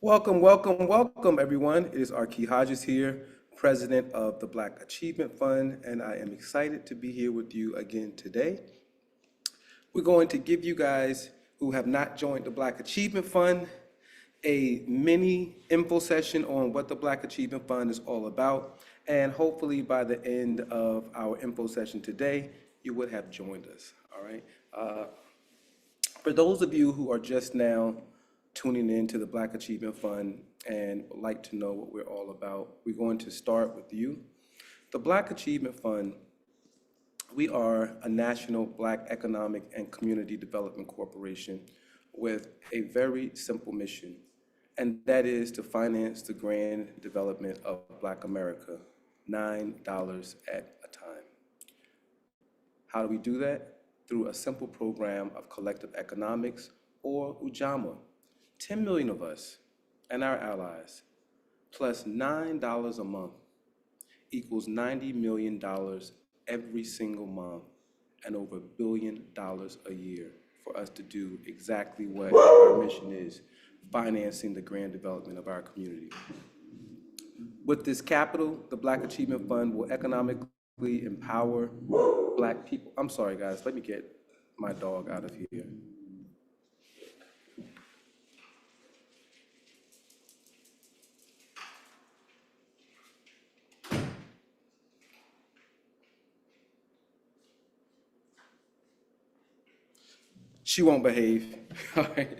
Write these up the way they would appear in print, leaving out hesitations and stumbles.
Welcome, welcome, welcome, everyone. It is Arki Hodges here, president of the Black Achievement Fund, and I am excited to be here with you again today. We're going to give you guys who have not joined the Black Achievement Fund a mini info session on what the Black Achievement Fund is all about, and hopefully by the end of our info session today, you would have joined us, all right? For those of you who are just now tuning in to the Black Achievement Fund and would like to know what we're all about, we're going to start with you. The Black Achievement Fund, we are a national Black economic and community development corporation with a very simple mission, and that is to finance the grand development of Black America, $9 at a time. How do we do that? Through a simple program of collective economics, or UJAMA. 10 million of us and our allies, plus $9 a month equals $90 million every single month and over $1 billion a year for us to do exactly what our mission is, financing the grand development of our community. With this capital, the Black Achievement Fund will economically empower Black people. I'm sorry, guys, let me get my dog out of here. She won't behave. All right.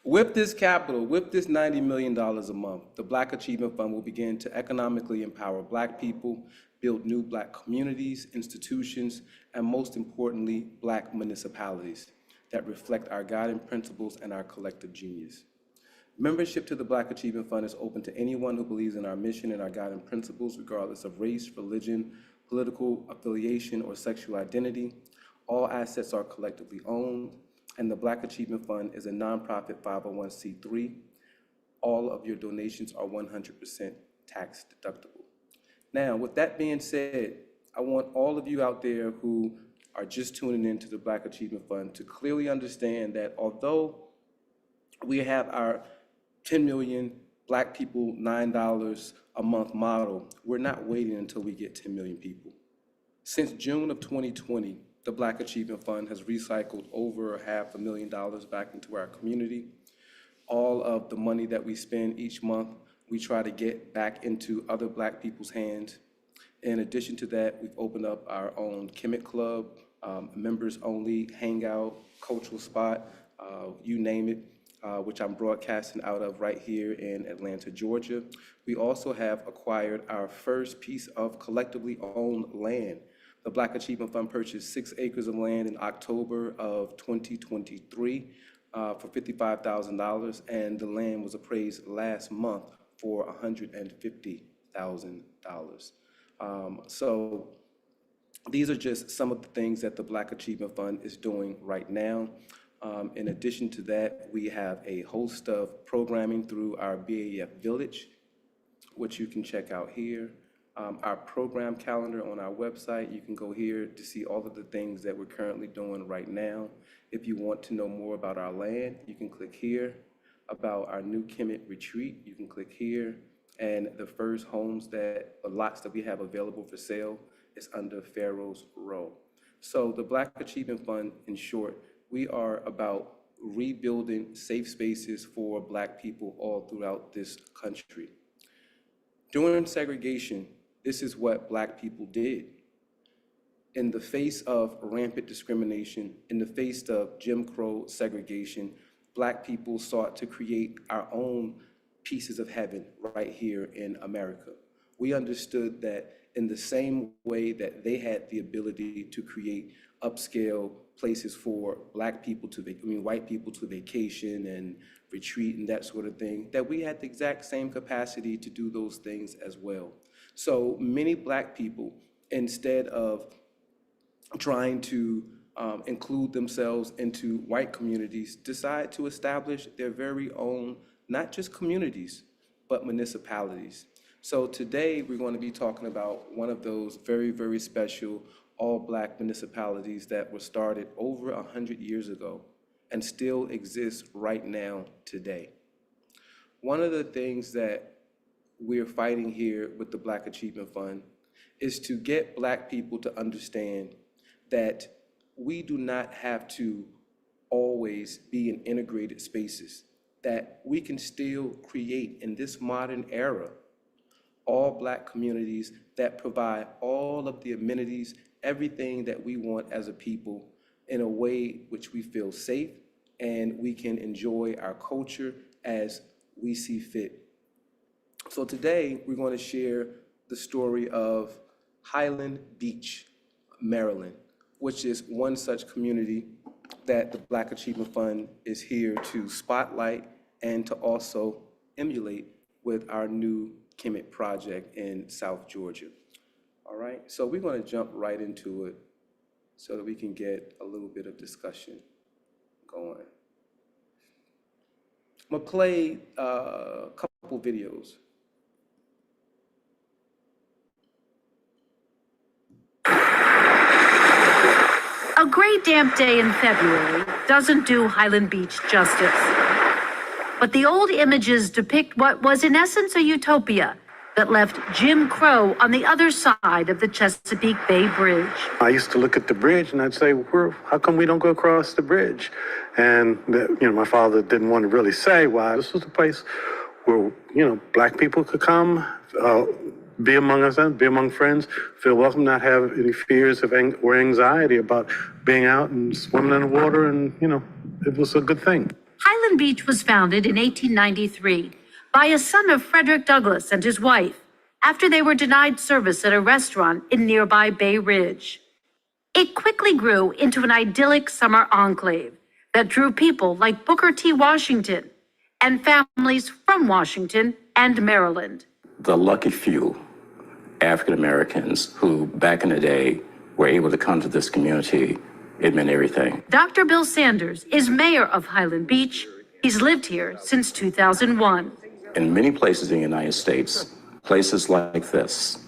With this capital, with this $90 million a month, the Black Achievement Fund will begin to economically empower Black people, build new Black communities, institutions, and most importantly, Black municipalities that reflect our guiding principles and our collective genius. Membership to the Black Achievement Fund is open to anyone who believes in our mission and our guiding principles, regardless of race, religion, political affiliation, or sexual identity. All assets are collectively owned, and the Black Achievement Fund is a nonprofit 501c3. All of your donations are 100% tax deductible. Now, with that being said, I want all of you out there who are just tuning into the Black Achievement Fund to clearly understand that although we have our 10 million Black people, $9 a month model, we're not waiting until we get 10 million people. Since June of 2020, the Black Achievement Fund has recycled over $500,000 back into our community. All of the money that we spend each month, we try to get back into other Black people's hands. In addition to that, we've opened up our own Kemet Club, members only hangout, cultural spot, you name it, which I'm broadcasting out of right here in Atlanta, Georgia. We also have acquired our first piece of collectively owned land. The Black Achievement Fund purchased 6 acres of land in October of 2023 for $55,000, and the land was appraised last month for $150,000. So these are just some of the things that the Black Achievement Fund is doing right now. In addition to that, we have a host of programming through our BAF Village, which you can check out here. Our program calendar on our website, you can go here to see all of the things that we're currently doing right now. If you want to know more about our land, you can click here. About our new Kemet retreat, you can click here. And the first lots that we have available for sale is under Pharaoh's Row. So the Black Achievement Fund, in short, we are about rebuilding safe spaces for Black people all throughout this country. During segregation, this is what Black people did. In the face of rampant discrimination, in the face of Jim Crow segregation, Black people sought to create our own pieces of heaven right here in America. We understood that in the same way that they had the ability to create upscale places for Black people white people to vacation and retreat and that sort of thing, that we had the exact same capacity to do those things as well. So many Black people, instead of trying to include themselves into white communities, decide to establish their very own, not just communities, but municipalities. So today we're going to be talking about one of those very, very special all-Black municipalities that were started over 100 years ago and still exist right now today. one of the things that we're fighting here with the Black Achievement Fund is to get Black people to understand that we do not have to always be in integrated spaces, that we can still create in this modern era all Black communities that provide all of the amenities, everything that we want as a people in a way which we feel safe and we can enjoy our culture as we see fit. So today we're going to share the story of Highland Beach, Maryland, which is one such community that the Black Achievement Fund is here to spotlight and to also emulate with our new Kemet project in South Georgia. All right, so we're going to jump right into it so that we can get a little bit of discussion going. I'm going to play a couple videos. A gray, damp day in February doesn't do Highland Beach justice. But the old images depict what was in essence a utopia that left Jim Crow on the other side of the Chesapeake Bay Bridge. I used to look at the bridge and I'd say, how come we don't go across the bridge? And my father didn't want to really say why. This was a place where, Black people could come, be among us, be among friends, feel welcome, not have any fears or anxiety about being out and swimming in the water. And, it was a good thing. Highland Beach was founded in 1893 by a son of Frederick Douglass and his wife after they were denied service at a restaurant in nearby Bay Ridge. It quickly grew into an idyllic summer enclave that drew people like Booker T. Washington and families from Washington and Maryland. The lucky few African Americans who back in the day were able to come to this community, it meant everything. Dr. Bill Sanders is mayor of Highland Beach. He's lived here since 2001. In many places in the United States, places like this,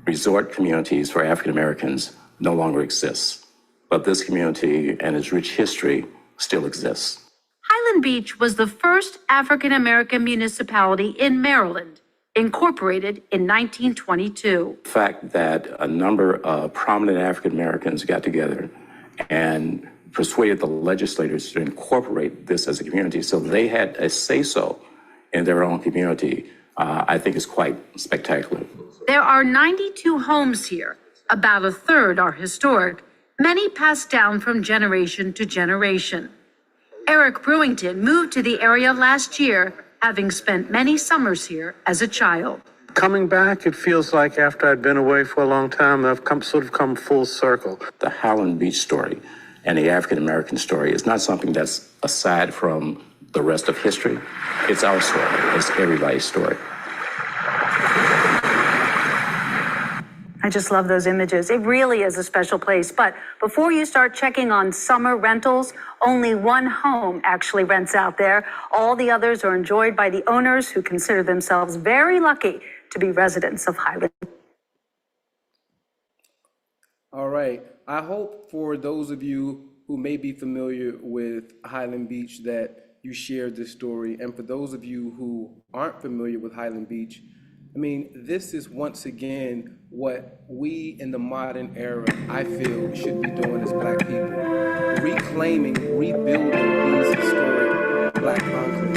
resort communities for African Americans no longer exist. But this community and its rich history still exists. Highland Beach was the first African American municipality in Maryland, incorporated in 1922. The fact that a number of prominent African Americans got together and persuaded the legislators to incorporate this as a community so they had a say-so in their own community, I think is quite spectacular. There are 92 homes here. About a third are historic, many passed down from generation to generation. Eric Brewington moved to the area last year, having spent many summers here as a child. Coming back, it feels like after I'd been away for a long time, I've come full circle. The Highland Beach story and the African American story is not something that's aside from the rest of history. It's our story. It's everybody's story. I just love those images. It really is a special place. But before you start checking on summer rentals, only one home actually rents out there. All the others are enjoyed by the owners who consider themselves very lucky to be residents of Highland. All right. I hope for those of you who may be familiar with Highland Beach that you shared this story. And for those of you who aren't familiar with Highland Beach, I mean, this is once again what we in the modern era, I feel, should be doing as Black people. Reclaiming, rebuilding these historic Black enclaves.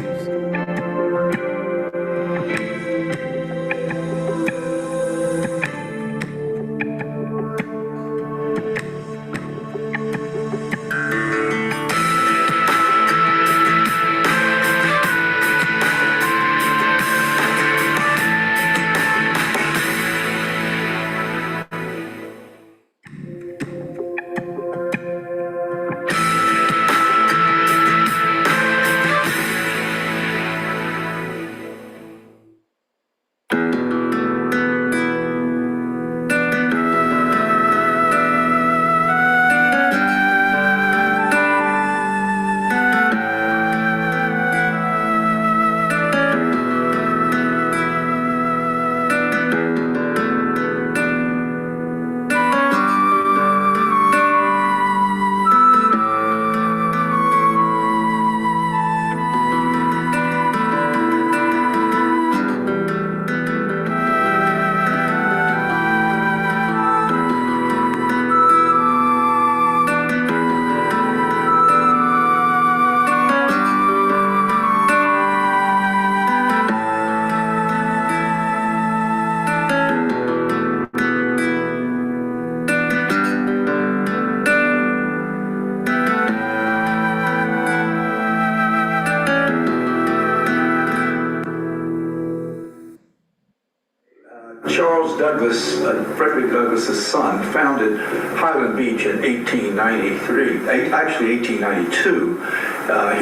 Charles Douglas, Frederick Douglass's son, founded Highland Beach in 1893, actually 1892.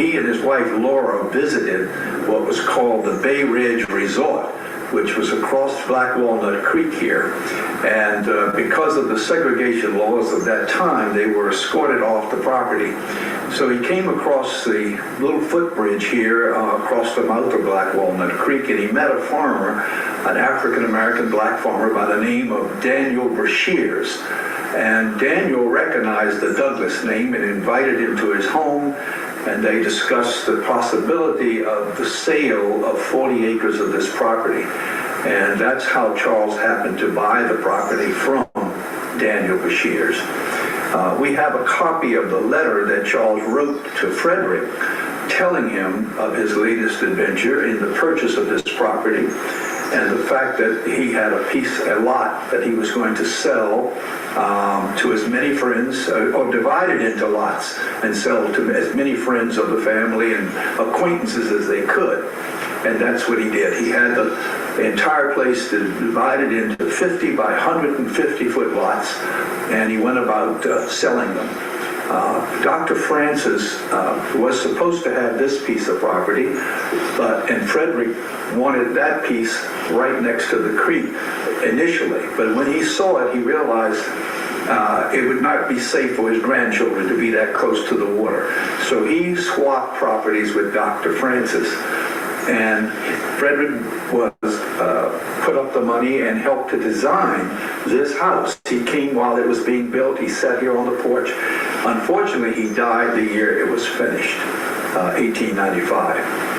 He and his wife Laura visited what was called the Bay Ridge Resort, which was across Black Walnut Creek here. And because of the segregation laws of that time, they were escorted off the property. So he came across the little footbridge here, across the mouth of Black Walnut Creek, and he met a farmer, an African-American black farmer by the name of Daniel Brashears. And Daniel recognized the Douglas name and invited him to his home, and they discussed the possibility of the sale of 40 acres of this property. And that's how Charles happened to buy the property from Daniel Brashears. We have a copy of the letter that Charles wrote to Frederick telling him of his latest adventure in the purchase of this property and the fact that he had a lot that he was going to sell to as many friends, or divide it into lots and sell to as many friends of the family and acquaintances as they could. And that's what he did. He had the entire place divided into 50 by 150 foot lots, and he went about selling them. Dr. Francis was supposed to have this piece of property, and Frederick wanted that piece right next to the creek initially. But when he saw it, he realized it would not be safe for his grandchildren to be that close to the water. So he swapped properties with Dr. Francis. And Frederick was put up the money and helped to design this house. He came while it was being built. He sat here on the porch. Unfortunately, he died the year it was finished, 1895.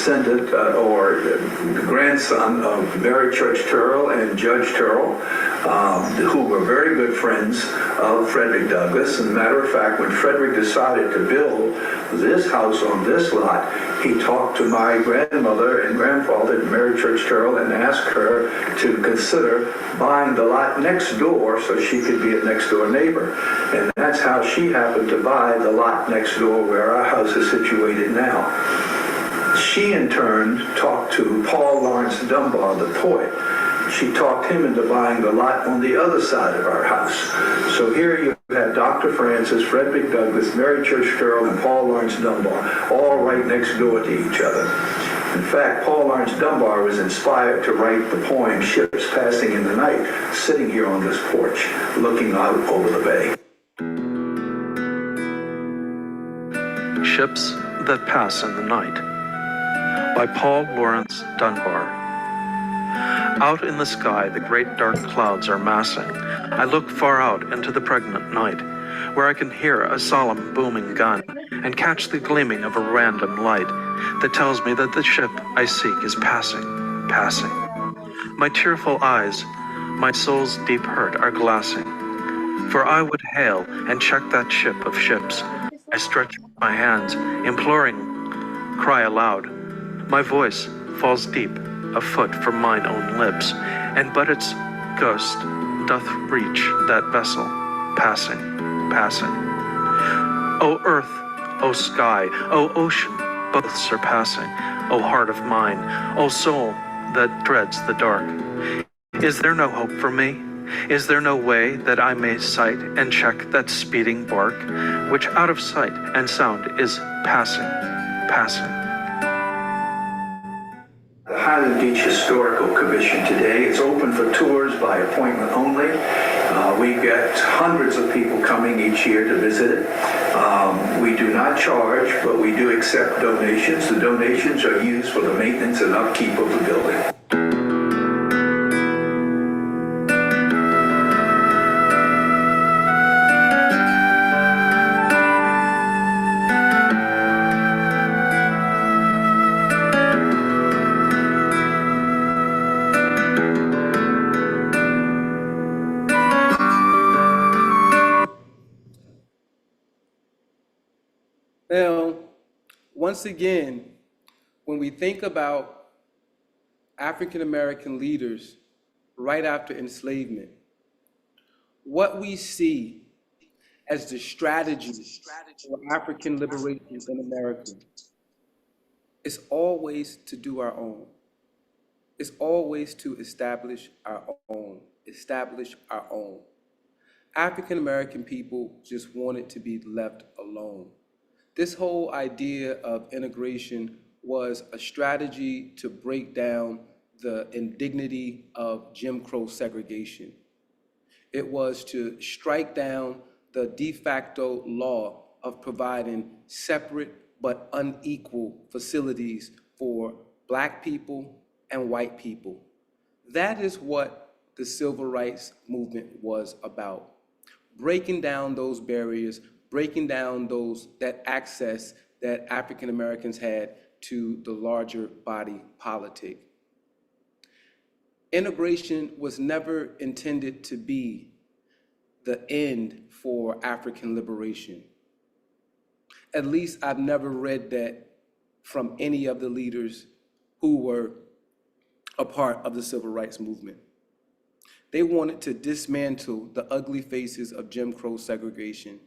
Descendant or the grandson of Mary Church Turrell and Judge Turrell, who were very good friends of Frederick Douglass. As a matter of fact, when Frederick decided to build this house on this lot, he talked to my grandmother and grandfather, Mary Church Turrell, and asked her to consider buying the lot next door so she could be a next door neighbor. And that's how she happened to buy the lot next door where our house is situated now. She, in turn, talked to Paul Lawrence Dunbar, the poet. She talked him into buying the lot on the other side of our house. So here you have Dr. Francis, Frederick Douglass, Mary Church Turrell, and Paul Lawrence Dunbar, all right next door to each other. In fact, Paul Lawrence Dunbar was inspired to write the poem Ships Passing in the Night, sitting here on this porch, looking out over the bay. Ships That Pass in the Night by Paul Lawrence Dunbar. Out in the sky, the great dark clouds are massing. I look far out into the pregnant night, where I can hear a solemn booming gun and catch the gleaming of a random light that tells me that the ship I seek is passing, passing. My tearful eyes, my soul's deep hurt are glassing, for I would hail and check that ship of ships. I stretch my hands, imploring, cry aloud. My voice falls deep a foot from mine own lips, and but its ghost doth reach that vessel, passing, passing. O earth, O sky, O ocean, both surpassing, O heart of mine, O soul that dreads the dark. Is there no hope for me? Is there no way that I may sight and check that speeding bark, which out of sight and sound is passing, passing? The Highland Beach Historical Commission today. It's open for tours by appointment only. We get hundreds of people coming each year to visit it. We do not charge, but we do accept donations. The donations are used for the maintenance and upkeep of the building. Now, once again, when we think about African American leaders right after enslavement, what we see as the strategy for African liberation in America is always to do our own. It's always to establish our own, establish our own. African American people just wanted to be left alone. This whole idea of integration was a strategy to break down the indignity of Jim Crow segregation. It was to strike down the de facto law of providing separate but unequal facilities for Black people and white people. That is what the Civil Rights Movement was about. Breaking down those barriers, breaking down that access that African Americans had to the larger body politic. Integration was never intended to be the end for African liberation. At least I've never read that from any of the leaders who were a part of the Civil Rights Movement. They wanted to dismantle the ugly faces of Jim Crow segregation,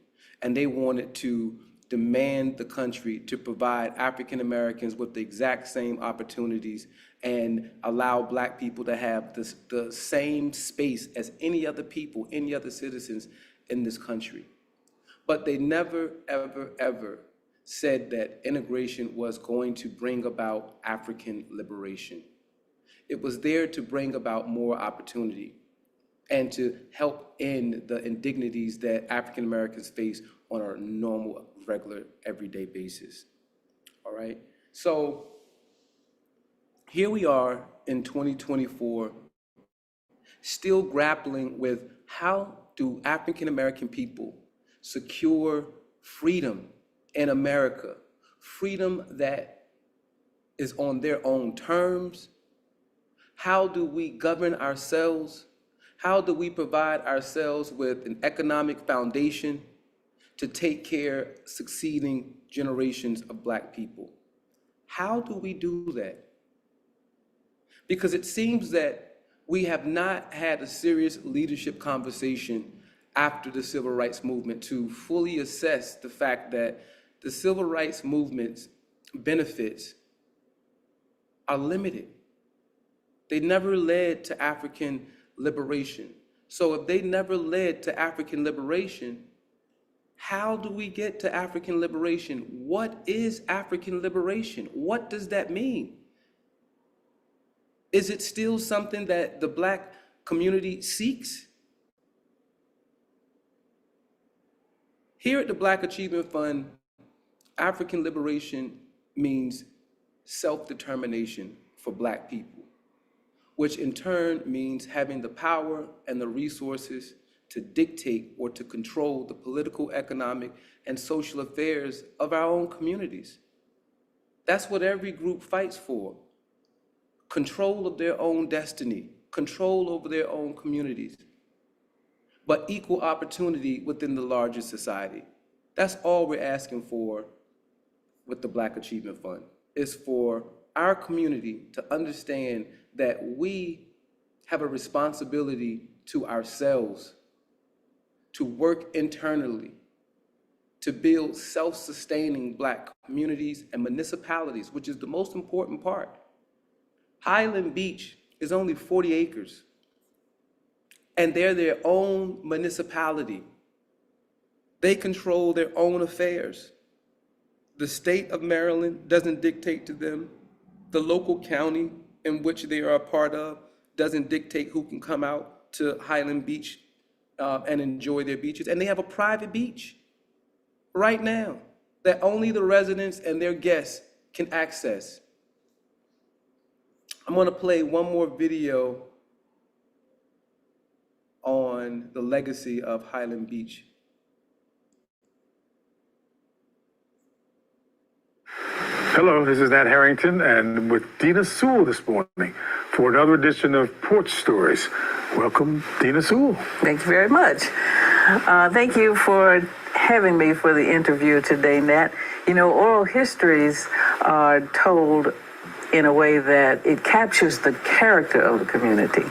and they wanted to demand the country to provide African Americans with the exact same opportunities and allow Black people to have the same space as any other people, any other citizens in this country. But they never, ever, ever said that integration was going to bring about African liberation. It was there to bring about more opportunity and to help end the indignities that African Americans face on a normal, regular, everyday basis. All right? So here we are in 2024, still grappling with how do African American people secure freedom in America, freedom that is on their own terms. How do we govern ourselves? How do we provide ourselves with an economic foundation to take care of succeeding generations of Black people? How do we do that? Because it seems that we have not had a serious leadership conversation after the Civil Rights Movement to fully assess the fact that the Civil Rights Movement's benefits are limited. They never led to African liberation. So if they never led to African liberation, how do we get to African liberation? What is African liberation? What does that mean? Is it still something that the Black community seeks? Here at the Black Achievement Fund, African liberation means self-determination for Black people, which in turn means having the power and the resources to dictate or to control the political, economic, and social affairs of our own communities. That's what every group fights for. Control of their own destiny, control over their own communities, but equal opportunity within the larger society. That's all we're asking for with the Black Achievement Fund, is for our community to understand that we have a responsibility to ourselves to work internally, to build self-sustaining Black communities and municipalities, which is the most important part. Highland Beach is only 40 acres, and they're their own municipality. They control their own affairs. The state of Maryland doesn't dictate to them. The local county in which they are a part of doesn't dictate who can come out to Highland Beach and enjoy their beaches. And they have a private beach right now that only the residents and their guests can access. I'm going to play one more video on the legacy of Highland Beach. Hello, this is Nat Harrington, and with Dina Sewell this morning for another edition of Porch Stories. Welcome, Dina Sewell. Thank you very much. Thank you for having me for the interview today, Nat. You know, oral histories are told in a way that it captures the character of the community.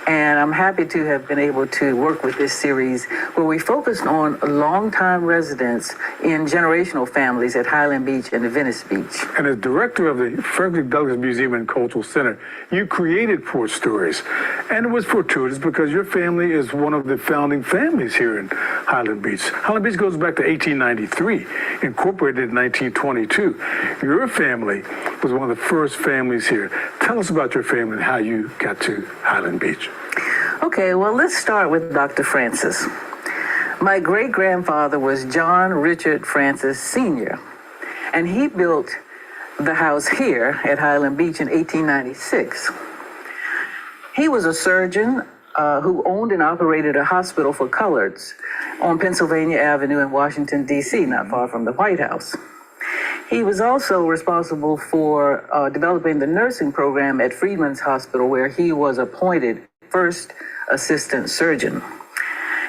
And I'm happy to have been able to work with this series where we focused on longtime residents in generational families at Highland Beach and Venice Beach. And as director of the Frederick Douglass Museum and Cultural Center, you created Porch Stories. And it was fortuitous because your family is one of the founding families here in Highland Beach. Highland Beach goes back to 1893, incorporated in 1922. Your family was one of the first families here. Tell us about your family and how you got to Highland Beach. Okay, well, let's start with Dr. Francis. My great-grandfather was John Richard Francis Sr., and he built the house here at Highland Beach in 1896. He was a surgeon who owned and operated a hospital for coloreds on Pennsylvania Avenue in Washington, D.C., not far from the White House. He was also responsible for developing the nursing program at Freedman's Hospital, where he was appointed first assistant surgeon.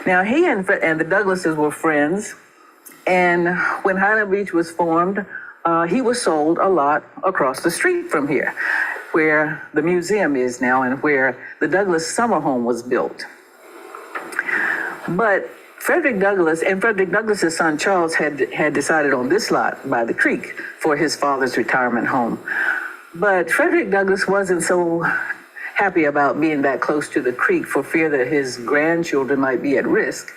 Now, he and the Douglases were friends, and when Highland Beach was formed, he was sold a lot across the street from here, where the museum is now and where the Douglas summer home was built. But Frederick Douglass and Frederick Douglass's son Charles had decided on this lot by the creek for his father's retirement home. But Frederick Douglass wasn't so happy about being that close to the creek for fear that his grandchildren might be at risk,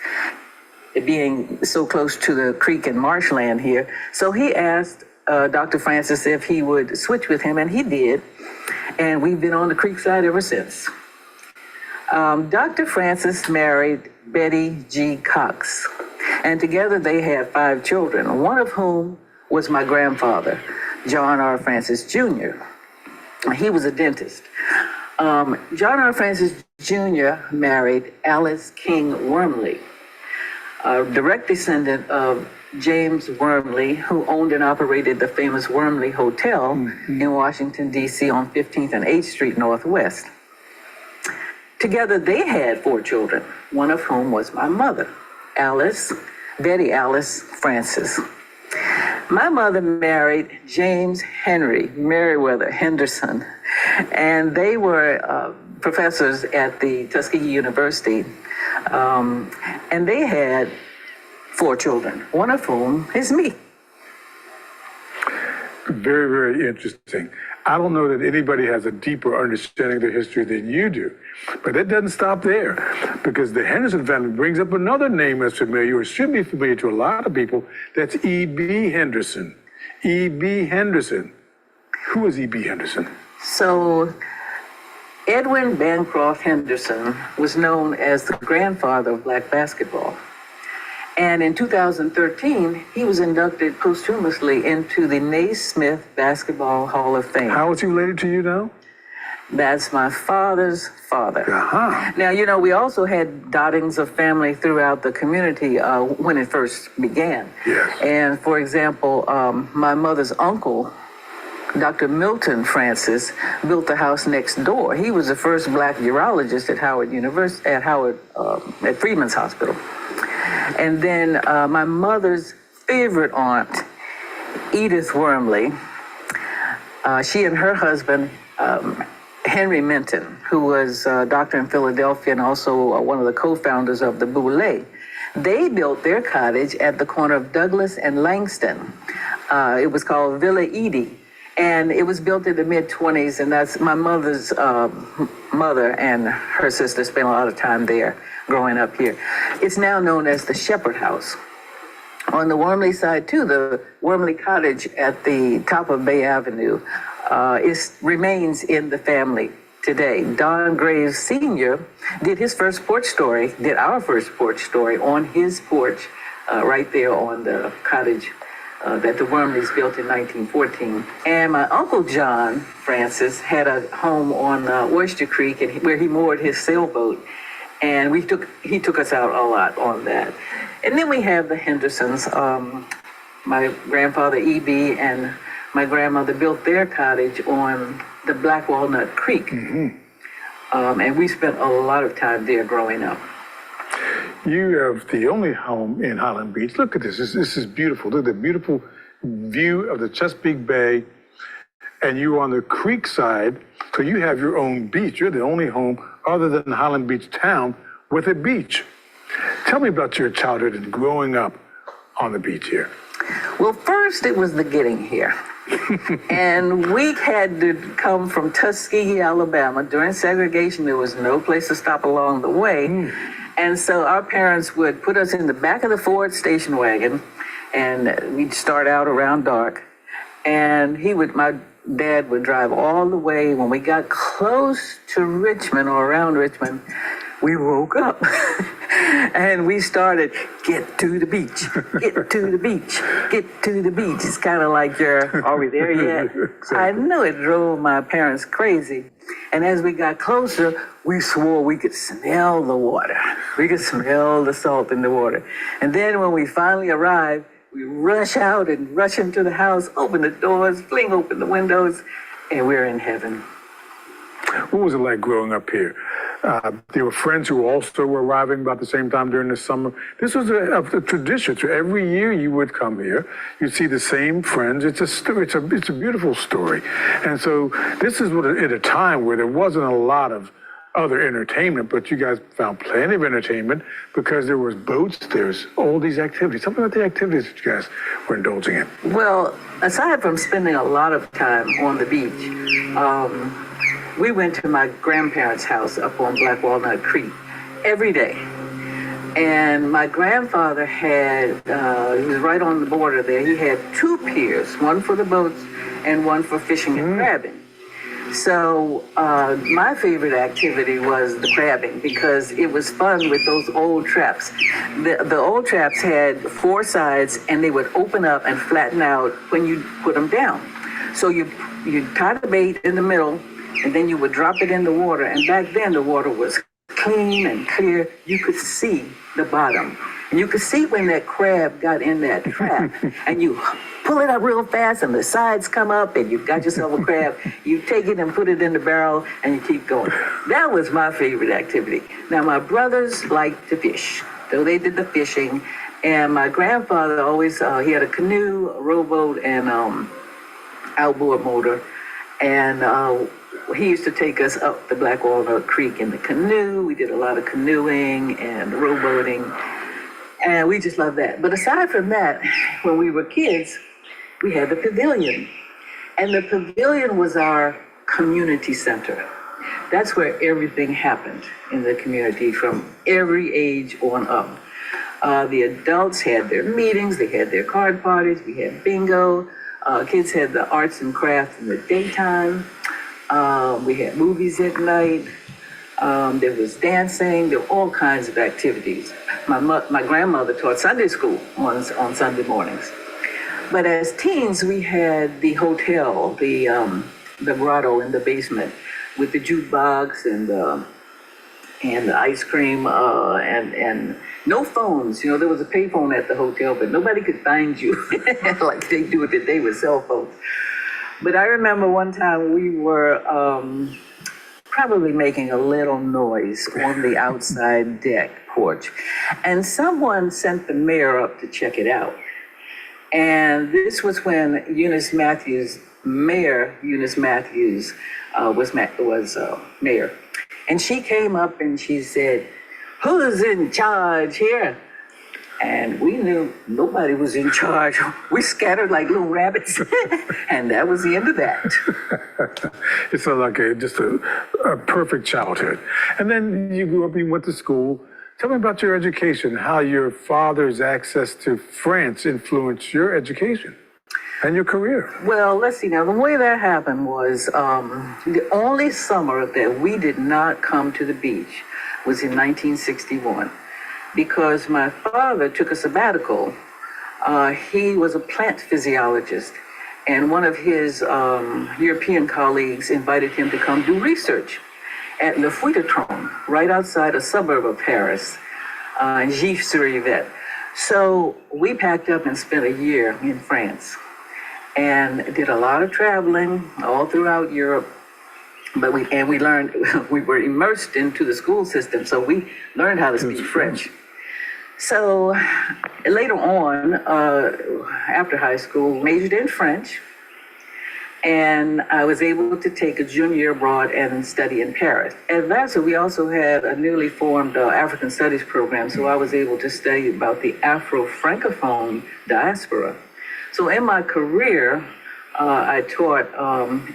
being so close to the creek and marshland here. So he asked Dr. Francis if he would switch with him, and he did. And we've been on the creek side ever since. Dr. Francis married Betty G. Cox, and together they had 5 children, one of whom was my grandfather, John R. Francis Jr. He was a dentist. John R. Francis Jr. married Alice King Wormley, a direct descendant of James Wormley, who owned and operated the famous Wormley Hotel in Washington, D.C. on 15th and 8th Street Northwest. Together, they had 4 children, one of whom was my mother, Betty Alice Francis. My mother married James Henry Meriwether Henderson, and they were professors at the Tuskegee University, and they had 4 children, one of whom is me. Very, very interesting. I don't know that anybody has a deeper understanding of the history than you do, but that doesn't stop there, because the Henderson family brings up another name that's familiar, or should be familiar to a lot of people. That's E.B. Henderson. E.B. Henderson. Who is E.B. Henderson? So Edwin Bancroft Henderson was known as the grandfather of black basketball. And in 2013, he was inducted posthumously into the Naismith Basketball Hall of Fame. How is he related to you now? That's my father's father. Uh-huh. Now, you know, we also had dottings of family throughout the community when it first began. Yes. And for example, my mother's uncle, Dr. Milton Francis, built the house next door. He was the first black urologist at Howard University, at Freedman's Hospital. And then my mother's favorite aunt, Edith Wormley, she and her husband, Henry Minton, who was a doctor in Philadelphia and also one of the co-founders of the Boulé, they built their cottage at the corner of Douglas and Langston. It was called Villa Edie, and it was built in the mid-20s, and that's my mother's mother and her sister spent a lot of time there growing up here. It's now known as the Shepherd House. On the Wormley side too, the Wormley Cottage at the top of Bay Avenue remains in the family today. Don Graves Sr. did our first porch story on his porch right there on the cottage that the Wormleys built in 1914. And my Uncle John Francis had a home on Oyster Creek where he moored his sailboat. And he took us out a lot on that. And then we have the Hendersons. My grandfather, E.B., and my grandmother built their cottage on the Black Walnut Creek. Mm-hmm. And we spent a lot of time there growing up. You have the only home in Highland Beach. Look at this. This is beautiful. Look at the beautiful view of the Chesapeake Bay. And you're on the creek side, so you have your own beach. You're the only home other than Highland Beach town with a beach. Tell me about your childhood and growing up on the beach here. Well, first it was the getting here. And we had to come from Tuskegee, Alabama. During segregation, there was no place to stop along the way. And so our parents would put us in the back of the Ford station wagon, and we'd start out around dark. And my dad would drive all the way. When we got close to Richmond or around Richmond, we woke up and we started, get to the beach, get to the beach, get to the beach. It's kind of like are we there yet? I know it drove my parents crazy. And as we got closer, we swore we could smell the water. We could smell the salt in the water. And then when we finally arrived, we rush out and rush into the house, open the doors, fling open the windows, and we're in heaven. What was it like growing up here? There were friends who also were arriving about the same time during the summer. This was a tradition. So every year you would come here, you'd see the same friends. It's a beautiful story. And so this is at a time where there wasn't a lot of other entertainment, but you guys found plenty of entertainment because there was boats, there's all these activities. Tell me about the activities that you guys were indulging in. Well, aside from spending a lot of time on the beach, we went to my grandparents' house up on Black Walnut Creek every day. And my grandfather he was right on the border there, he had 2 piers, one for the boats and one for fishing and crabbing. So my favorite activity was the crabbing because it was fun with those old traps. The old traps had 4 sides and they would open up and flatten out when you put them down. So you tie the bait in the middle and then you would drop it in the water. And back then the water was clean and clear. You could see the bottom. And you could see when that crab got in that trap and you pull it up real fast and the sides come up and you've got yourself a crab. You take it and put it in the barrel and you keep going. That was my favorite activity. Now my brothers liked to fish, so they did the fishing. And my grandfather always, he had a canoe, a rowboat, and outboard motor. And he used to take us up the Black Walnut Creek in the canoe. We did a lot of canoeing and rowboating. And we just loved that. But aside from that, when we were kids, we had the pavilion. And the pavilion was our community center. That's where everything happened in the community from every age on up. The adults had their meetings, they had their card parties, we had bingo. Kids had the arts and crafts in the daytime. We had movies at night. There was dancing. There were all kinds of activities. My grandmother taught Sunday school on Sunday mornings. But as teens, we had the hotel, the grotto in the basement with the jukebox and the ice cream and no phones. You know, there was a payphone at the hotel, but nobody could find you like they do today with cell phones. But I remember one time we were probably making a little noise on the outside deck porch. And someone sent the mayor up to check it out. And this was when Mayor Eunice Matthews was mayor. And she came up and she said, "Who's in charge here?" And we knew nobody was in charge. We scattered like little rabbits. And that was the end of that. It sounds like just a perfect childhood. And then you grew up, you went to school. Tell me about your education, how your father's access to France influenced your education. And your career. Well, let's see now. The way that happened was the only summer that we did not come to the beach was in 1961 because my father took a sabbatical. He was a plant physiologist, and one of his European colleagues invited him to come do research at Le Fouilletron, right outside a suburb of Paris, in Gif-sur-Yvette. So we packed up and spent a year in France and did a lot of traveling all throughout Europe. But we learned, we were immersed into the school system, so we learned how to speak French. So later on, after high school, majored in French, and I was able to take a junior year abroad and study in Paris. At Vassar, we also had a newly formed African Studies program, so I was able to study about the Afro-Francophone diaspora. So in my career, I taught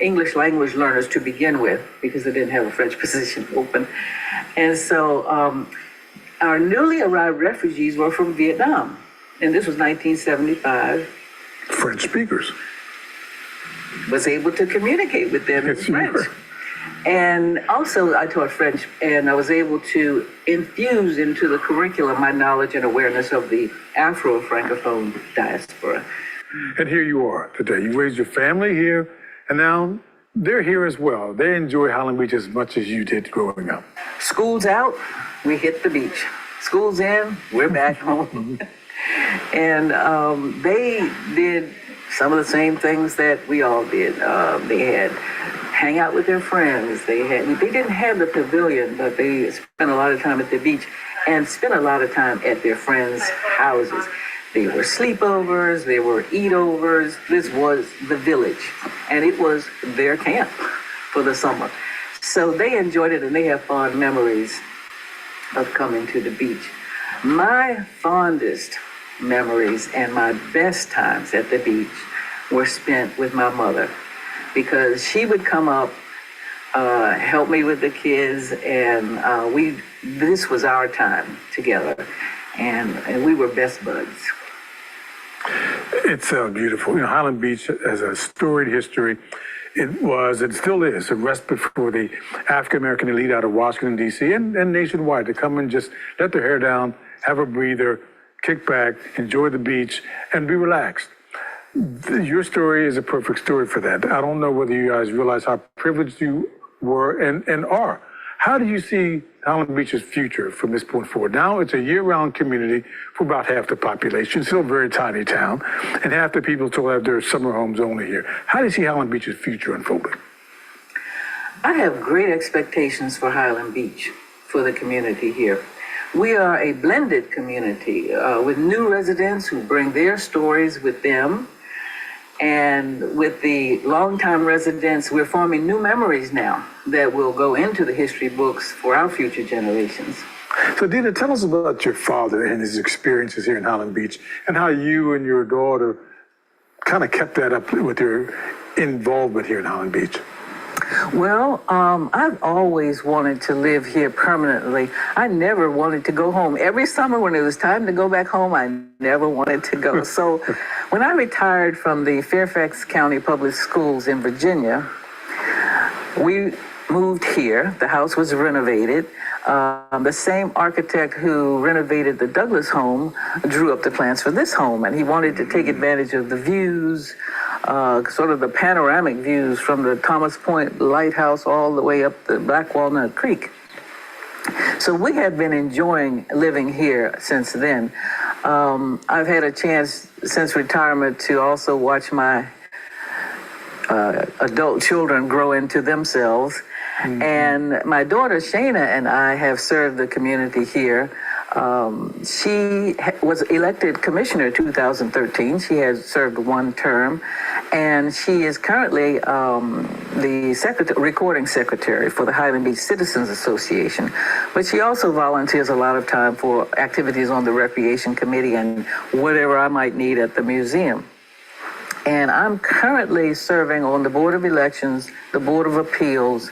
English language learners to begin with because they didn't have a French position open. And so our newly arrived refugees were from Vietnam, and this was 1975. French speakers. Was able to communicate with them in Yes, you French. were. And also I taught French, and I was able to infuse into the curriculum my knowledge and awareness of the Afro-Francophone diaspora. And here you are today. You raised your family here, and now they're here as well. They enjoy Highland Beach as much as you did growing up. School's out, we hit the beach. School's in, we're back home. And they did some of the same things that we all did. They had hang out with their friends. They didn't have the pavilion, but they spent a lot of time at the beach and spent a lot of time at their friends' houses. They were sleepovers, they were eat-overs. This was the village, and it was their camp for the summer. So they enjoyed it, and they have fond memories of coming to the beach. My fondest memories and my best times at the beach were spent with my mother, because she would come up, help me with the kids, and this was our time together, and we were best buds. It's beautiful. You know, Highland Beach has a storied history. It still is a respite for the African-American elite out of Washington, D.C. and nationwide to come and just let their hair down, have a breather, kick back, enjoy the beach, and be relaxed. Your story is a perfect story for that. I don't know whether you guys realize how privileged you were and are. How do you see Highland Beach's future from this point forward? Now it's a year-round community for about half the population, still a very tiny town, and half the people still have their summer homes only here. How do you see Highland Beach's future unfolding? I have great expectations for Highland Beach, for the community here. We are a blended community with new residents who bring their stories with them. And with the longtime residents, we're forming new memories now that will go into the history books for our future generations. So Dina, tell us about your father and his experiences here in Highland Beach and how you and your daughter kind of kept that up with your involvement here in Highland Beach. Well, I've always wanted to live here permanently. I never wanted to go home. Every summer when it was time to go back home, I never wanted to go. So when I retired from the Fairfax County Public Schools in Virginia, we moved here. The house was renovated. The same architect who renovated the Douglas home drew up the plans for this home, and he wanted to take advantage of the views, sort of the panoramic views from the Thomas Point Lighthouse all the way up the Black Walnut Creek. So we have been enjoying living here since then. I've had a chance since retirement to also watch my adult children grow into themselves. Mm-hmm. And my daughter Shayna and I have served the community here. She was elected commissioner in 2013. She has served one term, and she is currently the recording secretary for the Highland Beach Citizens Association. But she also volunteers a lot of time for activities on the recreation committee and whatever I might need at the museum. And I'm currently serving on the Board of Elections, the Board of Appeals,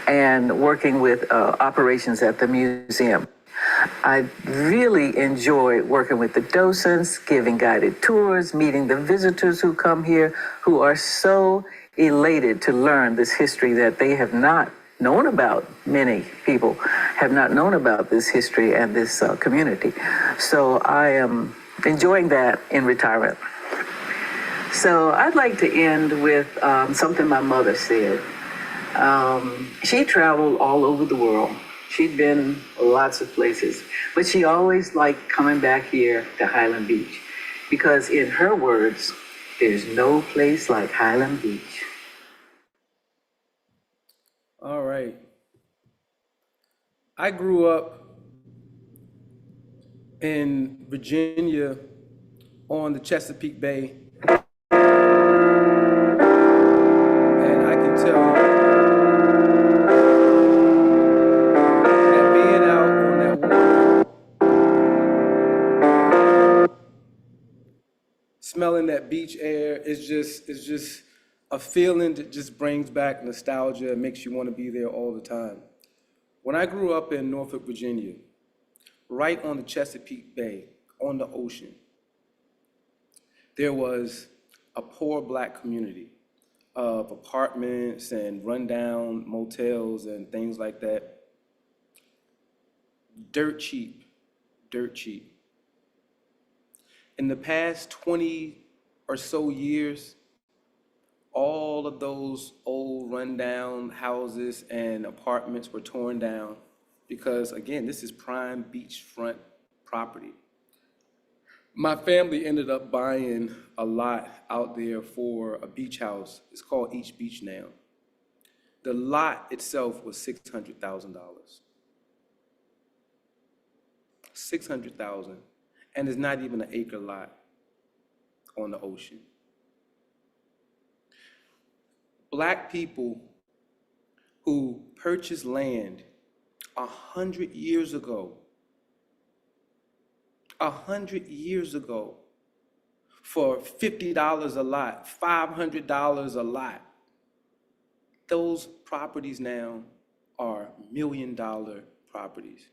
and working with operations at the museum. I really enjoy working with the docents, giving guided tours, meeting the visitors who come here who are so elated to learn this history that they have not known about. Many people have not known about this history and this community. So I am enjoying that in retirement. So I'd like to end with something my mother said. She traveled all over the world. She'd been lots of places, but she always liked coming back here to Highland Beach because, in her words, there's no place like Highland Beach. All right. I grew up in Virginia on the Chesapeake Bay, and I can tell you that being out on that water, smelling that beach air is just a feeling that just brings back nostalgia and makes you want to be there all the time. When I grew up in Norfolk, Virginia, right on the Chesapeake Bay, on the ocean, there was a poor Black community of apartments and rundown motels and things like that. Dirt cheap, dirt cheap. In the past 20 or so years, all of those old rundown houses and apartments were torn down because, again, this is prime beachfront property. My family ended up buying a lot out there for a beach house. It's called Each Beach now. The lot itself was $600,000. $600,000, and it's not even an acre lot on the ocean. Black people who purchased land 100 years ago, 100 years ago, for $50 a lot, $500 a lot, those properties now are $1 million properties.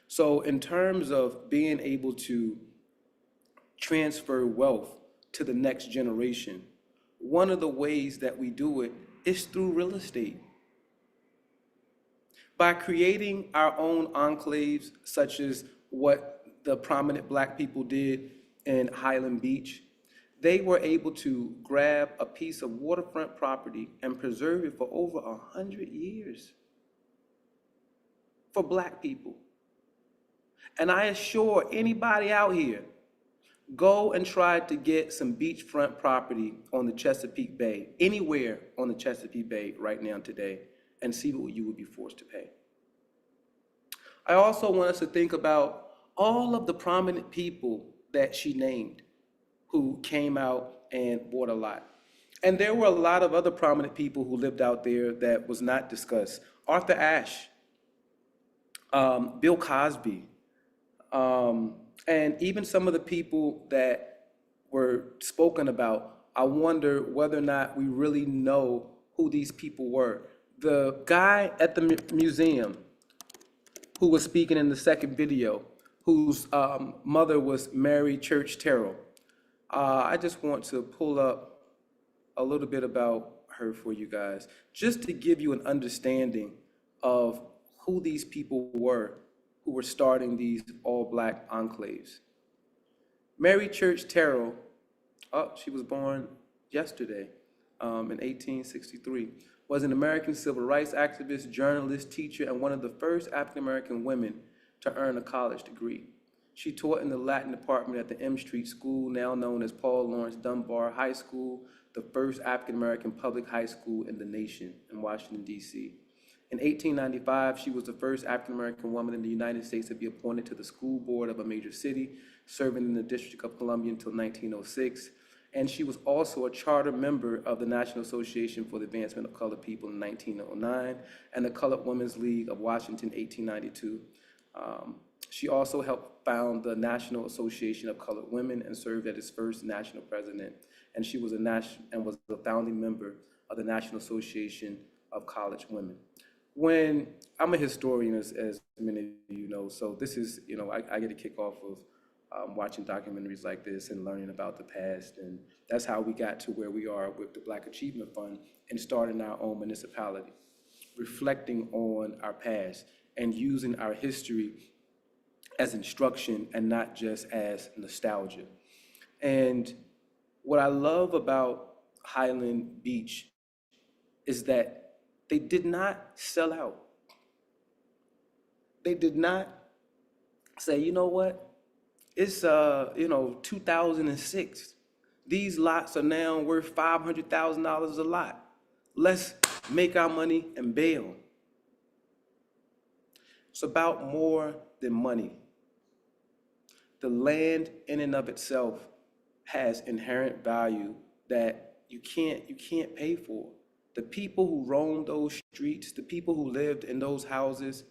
So in terms of being able to transfer wealth to the next generation, one of the ways that we do it is through real estate. By creating our own enclaves, such as what the prominent Black people did in Highland Beach, they were able to grab a piece of waterfront property and preserve it for over 100 years for Black people. And I assure anybody out here, go and try to get some beachfront property on the Chesapeake Bay, anywhere on the Chesapeake Bay right now today, and see what you would be forced to pay. I also want us to think about all of the prominent people that she named who came out and bought a lot. And there were a lot of other prominent people who lived out there that was not discussed. Arthur Ashe, Bill Cosby, and even some of the people that were spoken about, I wonder whether or not we really know who these people were. The guy at the museum who was speaking in the second video, whose mother was Mary Church Terrell, I just want to pull up a little bit about her for you guys, just to give you an understanding of who these people were who were starting these all-Black enclaves. Mary Church Terrell, she was born yesterday in 1863, was an American civil rights activist, journalist, teacher, and one of the first African-American women to earn a college degree. She taught in the Latin department at the M Street School, now known as Paul Laurence Dunbar High School, the first African-American public high school in the nation in Washington, D.C. In 1895, she was the first African-American woman in the United States to be appointed to the school board of a major city, serving in the District of Columbia until 1906. And she was also a charter member of the National Association for the Advancement of Colored People in 1909 and the Colored Women's League of Washington, 1892. She also helped found the National Association of Colored Women and served as its first national president. And she was a founding member of the National Association of College Women. when I'm a historian, as many of you know, so this is, I get a kick off of watching documentaries like this and learning about the past. And that's how we got to where we are with the Black Achievement Fund and starting our own municipality, reflecting on our past and using our history as instruction and not just as nostalgia. And what I love about Highland Beach is that they did not sell out. They did not say, you know what, it's 2006. These lots are now worth $500,000 a lot. Let's make our money and bail. It's about more than money. The land in and of itself has inherent value that you can't pay for. The people who roamed those streets, the people who lived in those houses,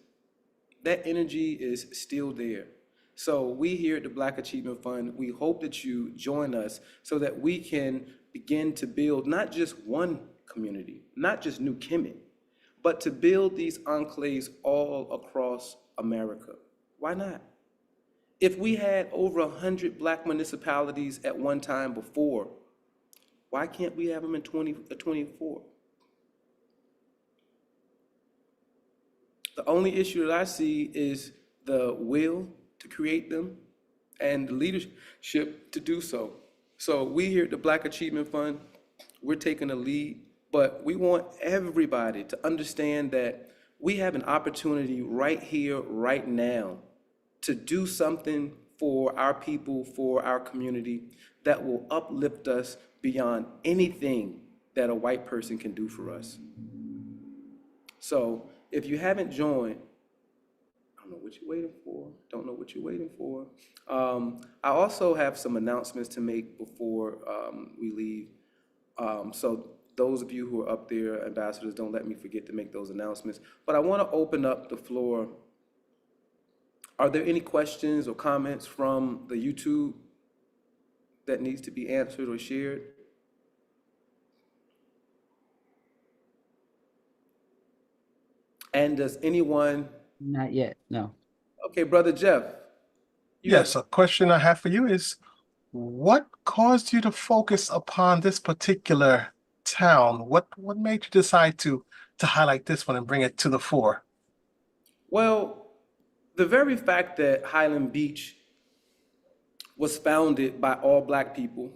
that energy is still there. So we here at the Black Achievement Fund, we hope that you join us so that we can begin to build not just one community, not just New Kemet, but to build these enclaves all across America. Why not? If we had over 100 Black municipalities at one time before, why can't we have them in 24? The only issue that I see is the will to create them and the leadership to do so. So we here at the Black Achievement Fund, we're taking a lead, but we want everybody to understand that we have an opportunity right here, right now, to do something for our people, for our community, that will uplift us beyond anything that a white person can do for us. So if you haven't joined, I don't know what you're waiting for. Don't know what you're waiting for. I also have some announcements to make before we leave. So those of you who are up there, ambassadors, don't let me forget to make those announcements. But I want to open up the floor. Are there any questions or comments from the YouTube that needs to be answered or shared? And does anyone? Not yet, no. Okay, Brother Jeff. Yes, a question I have for you is, what caused you to focus upon this particular town? What made you decide to highlight this one and bring it to the fore? Well, the very fact that Highland Beach was founded by all Black people,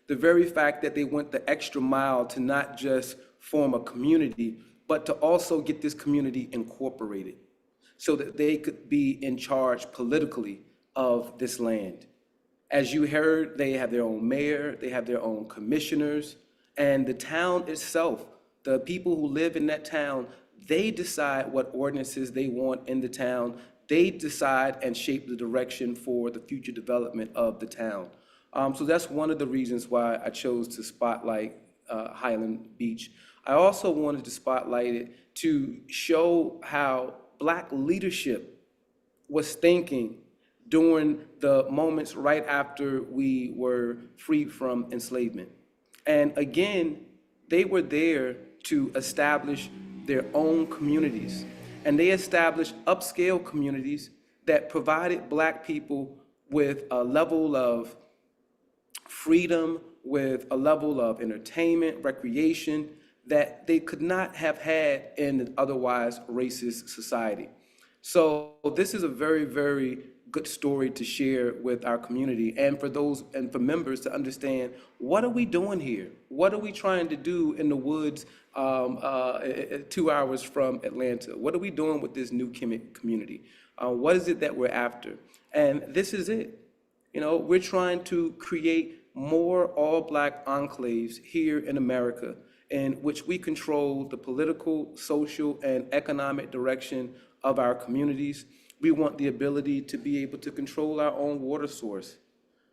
the very fact that they went the extra mile to not just form a community, but to also get this community incorporated so that they could be in charge politically of this land. As you heard, they have their own mayor, they have their own commissioners, and the town itself, the people who live in that town, they decide what ordinances they want in the town. They decide and shape the direction for the future development of the town. So that's one of the reasons why I chose to spotlight Highland Beach. I also wanted to spotlight it to show how Black leadership was thinking during the moments right after we were freed from enslavement. And again, they were there to establish their own communities. And they established upscale communities that provided Black people with a level of freedom, with a level of entertainment, recreation, that they could not have had in an otherwise racist society. So this is a very, very good story to share with our community and for those and for members to understand, what are we doing here? What are we trying to do in the woods 2 hours from Atlanta? What are we doing with this New Kemet community? What is it that we're after? And this is it. We're trying to create more all-Black enclaves here in America, in which we control the political, social, and economic direction of our communities. We want the ability to be able to control our own water source.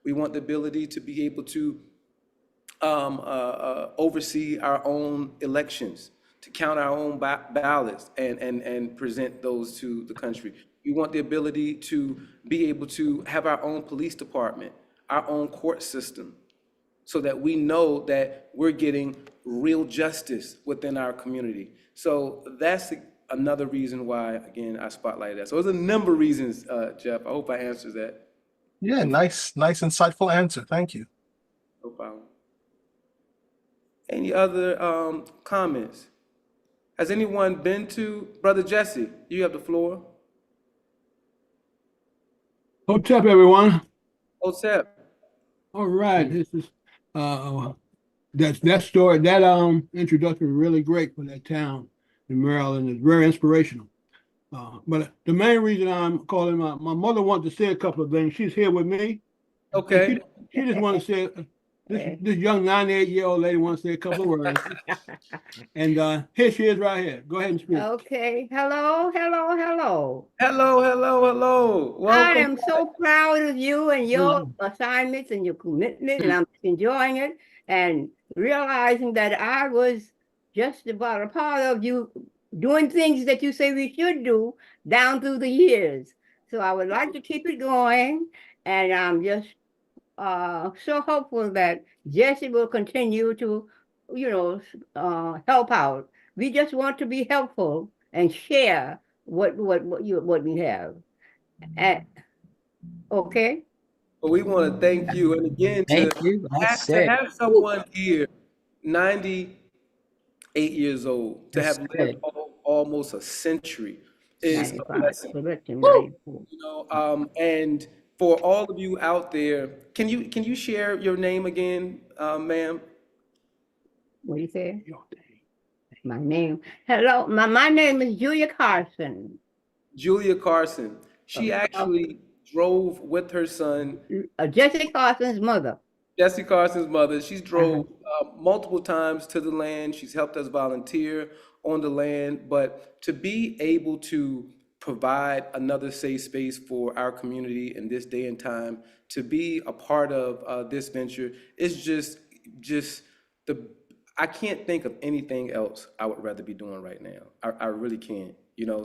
We want the ability to be able to oversee our own elections, to count our own ballots and present those to the country. We want the ability to be able to have our own police department, our own court system, so that we know that we're getting real justice within our community. So that's another reason why, again, I spotlighted that. So there's a number of reasons, Jeff. I hope I answered that. Yeah, nice, insightful answer. Thank you. No problem. Any other comments? Has anyone been to, Brother Jesse, you have the floor. What's up, everyone? Hotep. All right, this is that story, that introduction was really great for that town in Maryland. It's very inspirational. But the main reason I'm calling, my mother wants to say a couple of things. She's here with me. And Okay. she just wants to say, this young 98-year-old lady wants to say a couple of words. And here she is right here. Go ahead and speak. Okay. Hello, hello, hello. Hello, hello, hello. I Welcome. am so proud of you and your assignments and your commitment, and I'm enjoying it and realizing that I was just about a part of you doing things that you say we should do down through the years. So I would like to keep it going, and I'm just so hopeful that Jesse will continue to, help out. We just want to be helpful and share what we have. Okay. But we want to thank you. And again, Thank you. That's to it. have someone here, 98 years old, to That's have lived good. almost a century is a 95, blessing. correct, and 94. And for all of you out there, can you share your name again, ma'am? What do you say? My name. Hello, my name is Julia Carson. Julia Carson. She actually drove with her son, Jesse Carson's mother. Jesse Carson's mother. She's drove multiple times to the land. She's helped us volunteer on the land. But to be able to provide another safe space for our community in this day and time, to be a part of this venture is just I can't think of anything else I would rather be doing right now. I really can't,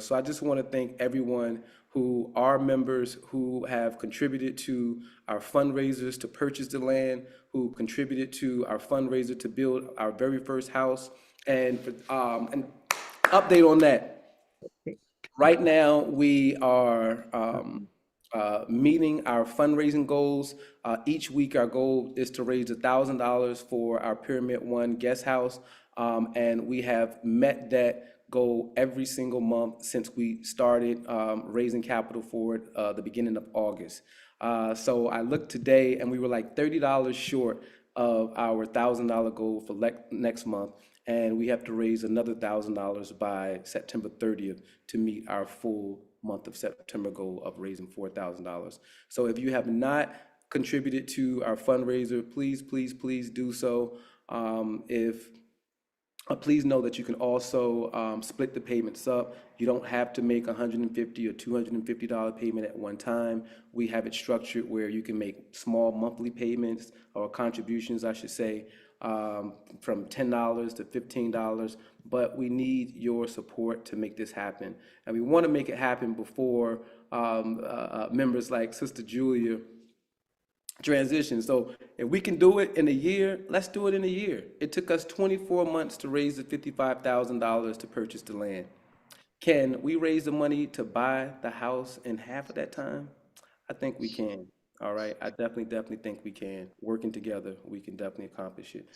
So I just want to thank everyone who are members, who have contributed to our fundraisers to purchase the land, who contributed to our fundraiser to build our very first house, and an update on that. Right now, we are meeting our fundraising goals. Each week, our goal is to raise $1,000 for our Pyramid One guest house, and we have met that goal every single month since we started raising capital for it the beginning of August. So I looked today, and we were like $30 short of our $1,000 goal for next month, and we have to raise another $1,000 by September 30th to meet our full month of September goal of raising $4,000. So if you have not contributed to our fundraiser, please, please, please do so. Please know that you can also split the payments up. You don't have to make $150 or $250 payment at one time. We have it structured where you can make small monthly payments or contributions, I should say, from $10 to $15, but we need your support to make this happen. And we want to make it happen before members like Sister Julia transition. So if we can do it in a year, let's do it in a year. It took us 24 months to raise the $55,000 to purchase the land. Can we raise the money to buy the house in half of that time? I think we can. All right, I definitely think we can. Working together, we can definitely accomplish it.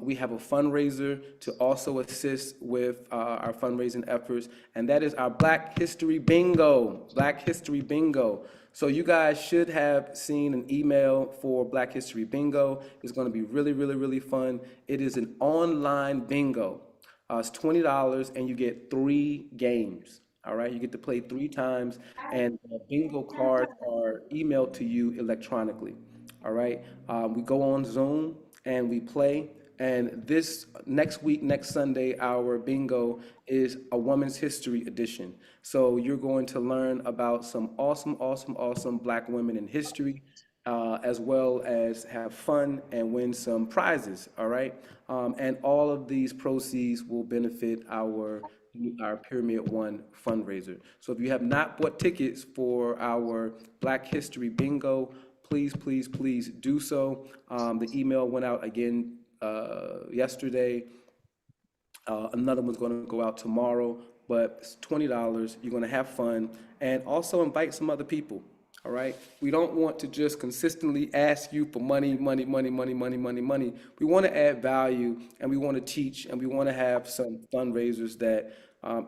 We have a fundraiser to also assist with our fundraising efforts, and that is our Black History Bingo. Black History Bingo. So you guys should have seen an email for Black History Bingo. It's going to be really, really, really fun. It is an online bingo. It's $20, and you get 3 games. All right, you get to play 3 times, and bingo cards are emailed to you electronically. All right, we go on Zoom and we play. And this next week, next Sunday, our bingo is a Women's History edition. So you're going to learn about some awesome Black women in history, as well as have fun and win some prizes. All right, and all of these proceeds will benefit our Pyramid One fundraiser. So if you have not bought tickets for our Black History Bingo, please do so. The email went out again yesterday. Another one's going to go out tomorrow. but it's $20. You're gonna have fun and also invite some other people. All right. We don't want to just consistently ask you for money, money, money, money, money, money, money. We want to add value and we want to teach and we want to have some fundraisers that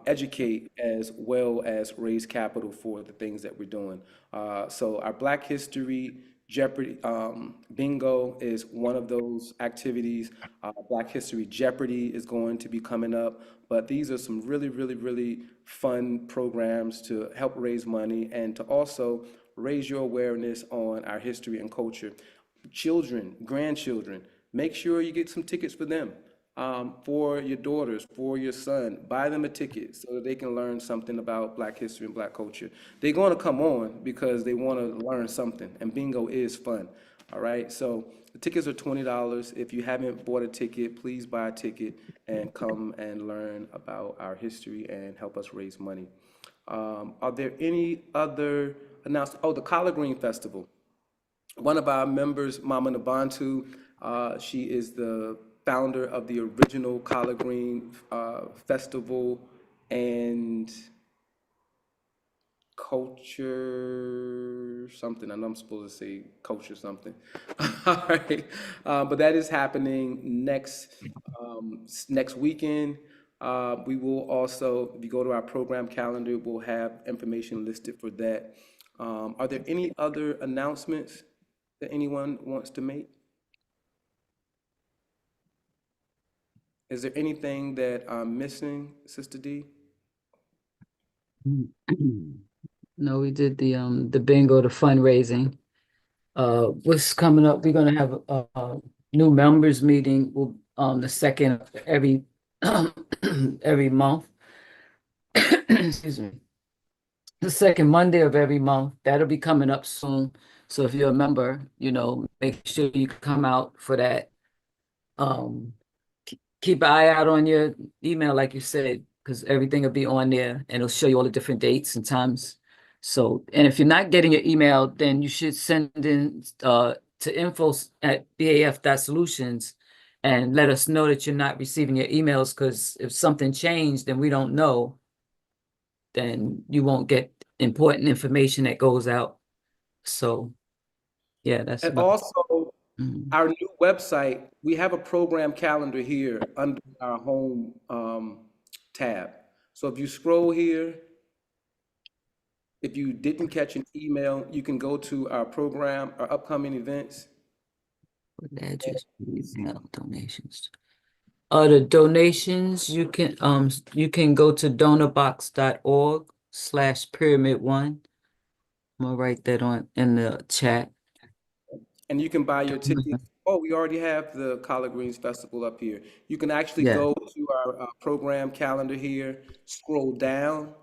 educate as well as raise capital for the things that we're doing. So our Black History Jeopardy bingo is one of those activities. Black History Jeopardy is going to be coming up, but these are some really, really, really fun programs to help raise money and to also raise your awareness on our history and culture. Children, grandchildren, make sure you get some tickets for them, for your daughters, for your son. Buy them a ticket so that they can learn something about Black history and Black culture. They're going to come on because they want to learn something, and bingo is fun. All right, so the tickets are $20. If you haven't bought a ticket, please buy a ticket and come and learn about our history and help us raise money. Are there any other announcements? Oh, the Collard Green Festival. One of our members, Mama Nabantu, she is the founder of the original Collard Green Festival and culture something. I know I'm supposed to say culture something. All right, but that is happening next weekend. We will also, if you go to our program calendar, we'll have information listed for that. Are there any other announcements that anyone wants to make? Is there anything that I'm missing, Sister D? No, we did the bingo, the fundraising. What's coming up? We're gonna have a new members meeting. The second of every every month. Excuse me. The second Monday of every month. That'll be coming up soon. So if you're a member, make sure you come out for that. Keep an eye out on your email, like you said, because everything will be on there and it'll show you all the different dates and times. So, and if you're not getting your email, then you should send in to info@baf.solutions and let us know that you're not receiving your emails, because if something changed and we don't know, then you won't get important information that goes out. So, yeah, that's And about. also, Mhm. our new website, we have a program calendar here under our home tab. So if you scroll here, if you didn't catch an email, you can go to our program, our upcoming events. What address? Email donations. The donations, you can go to donorbox.org/pyramid1. I'm gonna write that on in the chat. And you can buy your tickets. Oh, we already have the Collard Greens Festival up here. You can actually Yeah. go to our program calendar here, scroll down,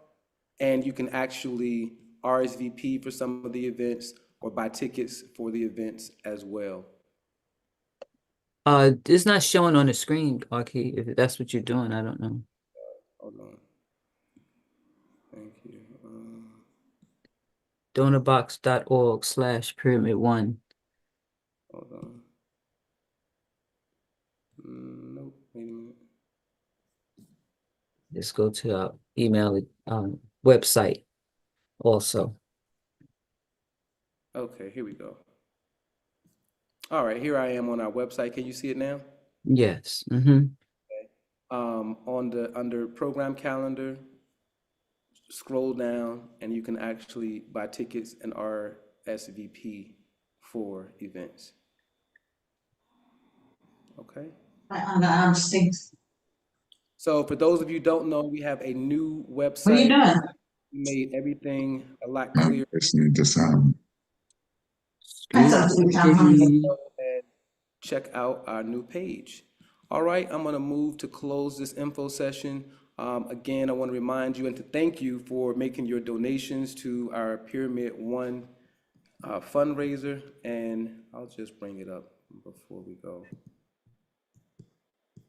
and you can actually RSVP for some of the events or buy tickets for the events as well. It's not showing on the screen, Arky. If that's what you're doing, I don't know. Hold on. Thank you. Donorbox.org/pyramid1. Hold on. Nope, wait a minute. Just go to our email website also. Okay, here we go. All right, here I am on our website. Can you see it now? Yes. Under program calendar, scroll down and you can actually buy tickets and RSVP for events. Okay. So for those of you who don't know, we have a new website. We made everything a lot clearer. And check out our new page. All right, I'm going to move to close this info session. Again, I want to remind you and to thank you for making your donations to our Pyramid One fundraiser. And I'll just bring it up before we go.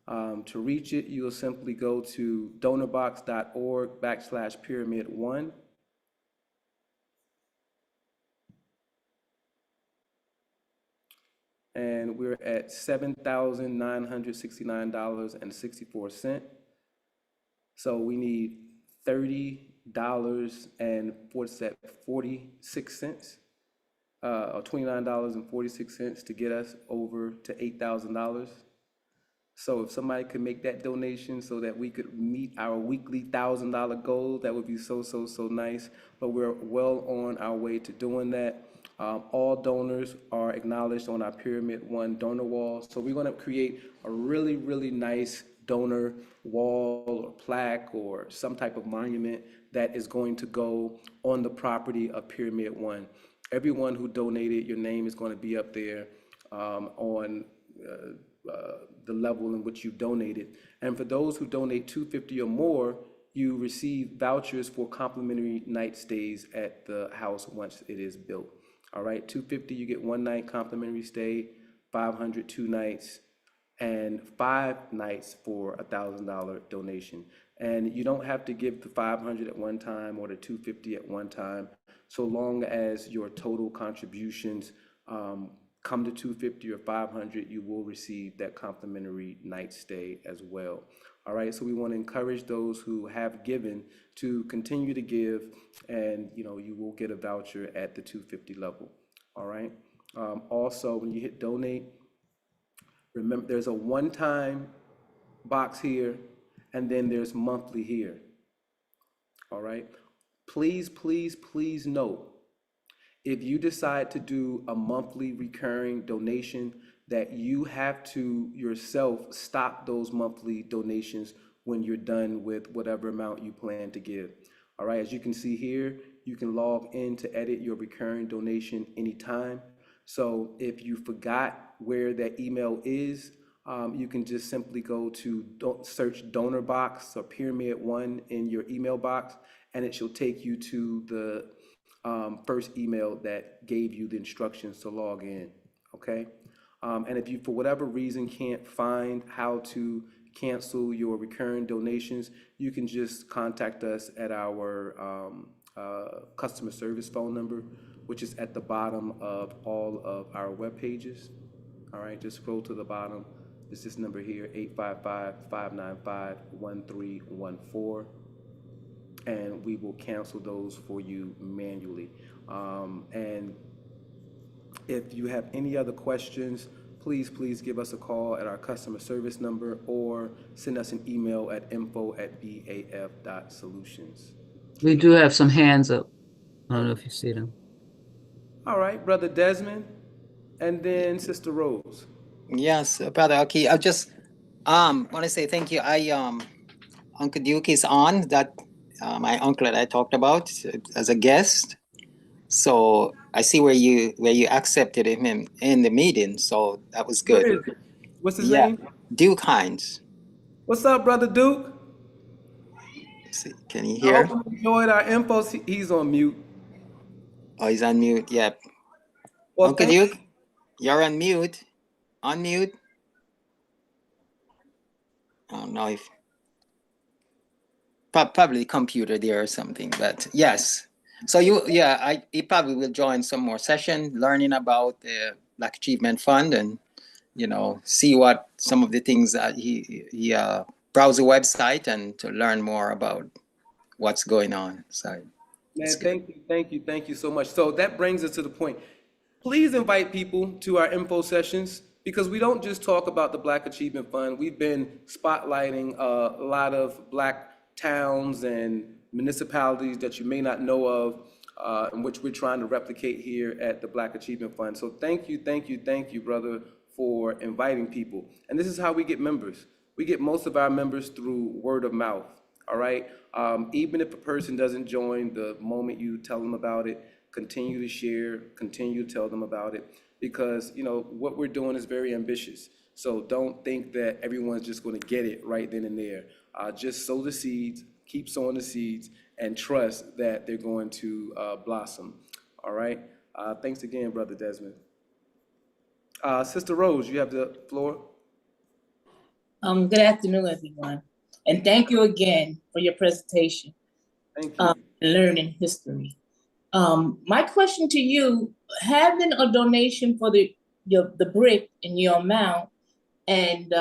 To reach it, you'll simply go to donorbox.org/pyramid1. And we're at $7,969.64. So we need $30.46, or $29.46 to get us over to $8,000. So if somebody could make that donation so that we could meet our weekly $1,000 goal, that would be so, so, so nice. But we're well on our way to doing that. All donors are acknowledged on our Pyramid One donor wall. So we're going to create a really, really nice donor wall or plaque or some type of monument that is going to go on the property of Pyramid One. Everyone who donated, your name is going to be up there on the level in which you donated. And for those who donate $250 or more, you receive vouchers for complimentary night stays at the house once it is built. All right, $250, you get 1 night complimentary stay, $500, 2 nights, and 5 nights for a $1,000 donation. And you don't have to give the $500 at one time or the $250 at one time, so long as your total contributions come to $250 or $500, you will receive that complimentary night stay as well. All right, so we want to encourage those who have given to continue to give, and you will get a voucher at the $250 level. All right. Also, when you hit donate, remember there's a one-time box here, and then there's monthly here. All right. Please, please, please note, if you decide to do a monthly recurring donation, that you have to yourself stop those monthly donations when you're done with whatever amount you plan to give. All right, as you can see here, you can log in to edit your recurring donation anytime. So if you forgot where that email is, you can just simply go to search donor box or Pyramid One in your email box, and it shall take you to the first email that gave you the instructions to log in, okay? And if you, for whatever reason, can't find how to cancel your recurring donations, you can just contact us at our customer service phone number, which is at the bottom of all of our web pages. All right, just scroll to the bottom. It's this number here, 855-595-1314. And we will cancel those for you manually. And if you have any other questions, please give us a call at our customer service number or send us an email at info@baf.solutions. We do have some hands up. I don't know if you see them. All right, Brother Desmond, and then Sister Rose. Yes, Brother Aki, I just want to say thank you. Uncle Duke is on, that my uncle that I talked about as a guest. So I see where you accepted him in the meeting. So that was good. Where is it? What's his name? Duke Hines. What's up, Brother Duke? See, can you I hear? hope you enjoyed our info. He's on mute. Oh, he's on mute. Yep. Well, Uncle Duke, you're on mute. Unmute. I don't know if probably computer there or something, but yes. So he probably will join some more session, learning about the Black Achievement Fund, and see what some of the things that he browse the website and to learn more about what's going on. So, man, thank you so much. So that brings us to the point. Please invite people to our info sessions, because we don't just talk about the Black Achievement Fund. We've been spotlighting a lot of Black towns and municipalities that you may not know of, in which we're trying to replicate here at the Black Achievement Fund. So thank you, brother, for inviting people. And this is how we get members. We get most of our members through word of mouth, all right? Even if a person doesn't join the moment you tell them about it, continue to share, continue to tell them about it, because what we're doing is very ambitious. So don't think that everyone's just going to get it right then and there. Just sow the seeds, keep sowing the seeds, and trust that they're going to blossom. All right. Thanks again, Brother Desmond. Sister Rose, you have the floor. Good afternoon, everyone, and thank you again for your presentation. Thank you. Learning history. My question to you: having a donation for the brick in your amount, and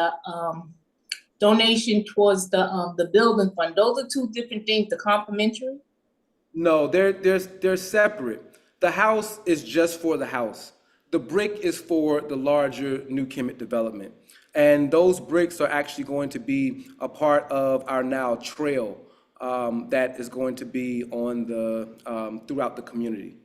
donation towards the building fund. Those are two different things, the complementary? No, they're separate. The house is just for the house. The brick is for the larger New Kemet development. And those bricks are actually going to be a part of our now trail that is going to be on the throughout the community.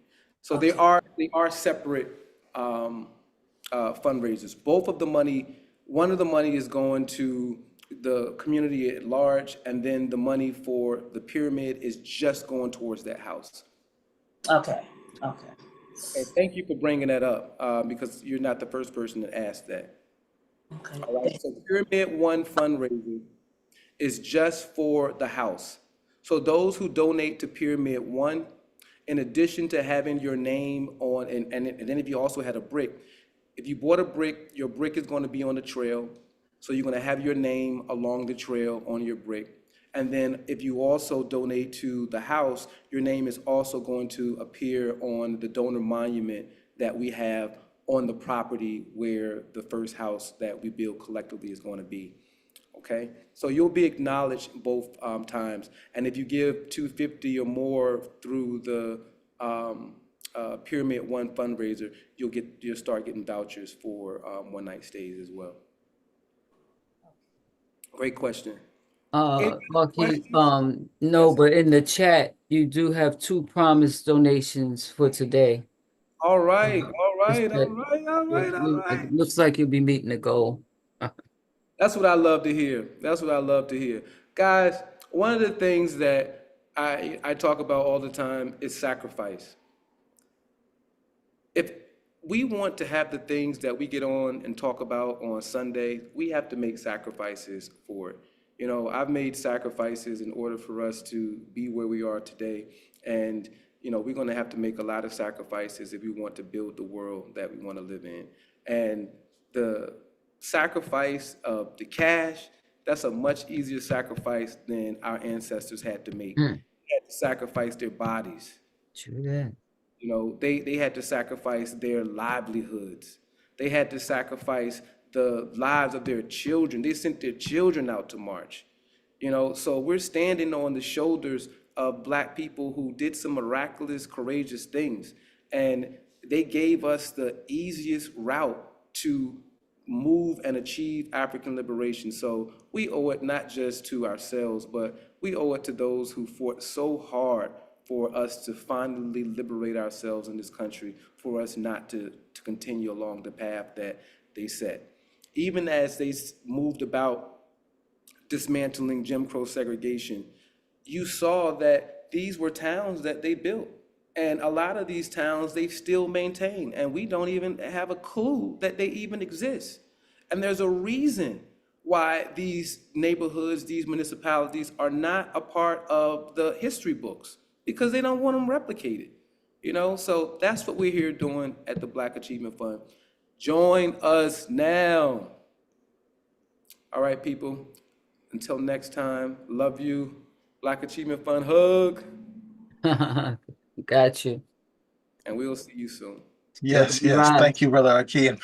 So they are separate fundraisers. Both of the money, one of the money is going to the community at large, and then the money for the pyramid is just going towards that house. Okay, okay. And thank you for bringing that up because you're not the first person to ask that. Okay. All right, so Pyramid One fundraiser is just for the house. So those who donate to Pyramid One, in addition to having your name on, and then if you also had a brick, if you bought a brick, your brick is going to be on the trail. So you're going to have your name along the trail on your brick. And then if you also donate to the house, your name is also going to appear on the donor monument that we have on the property where the first house that we build collectively is going to be. Okay, so you'll be acknowledged both times. And if you give $250 or more through the Pyramid One fundraiser, you'll start getting vouchers for one night stays as well. Great question. Lucky, no, but in the chat, you do have 2 promised donations for today. All right, all right. It looks like you'll be meeting the goal. That's what I love to hear. That's what I love to hear. Guys, one of the things that I talk about all the time is sacrifice. If we want to have the things that we get on and talk about on Sunday, we have to make sacrifices for it. You know, I've made sacrifices in order for us to be where we are today. And, you know, we're going to have to make a lot of sacrifices if we want to build the world that we want to live in. And the sacrifice of the cash, that's a much easier sacrifice than our ancestors had to make. They had to sacrifice their bodies. True that. You know, they had to sacrifice their livelihoods. They had to sacrifice the lives of their children. They sent their children out to march. You know, so we're standing on the shoulders of Black people who did some miraculous, courageous things. And they gave us the easiest route to move and achieve African liberation. So we owe it not just to ourselves, but we owe it to those who fought so hard for us to finally liberate ourselves in this country, for us not to continue along the path that they set. Even as they moved about dismantling Jim Crow segregation, you saw that these were towns that they built. And a lot of these towns they still maintain, and we don't even have a clue that they even exist. And there's a reason why these neighborhoods, these municipalities are not a part of the history books, because they don't want them replicated. You know, so that's what we're here doing at the Black Achievement Fund. Join us now. All right, people. Until next time, love you. Black Achievement Fund hug. Got you. And we'll see you soon. Yes, yes. Thank you, Brother Aki. And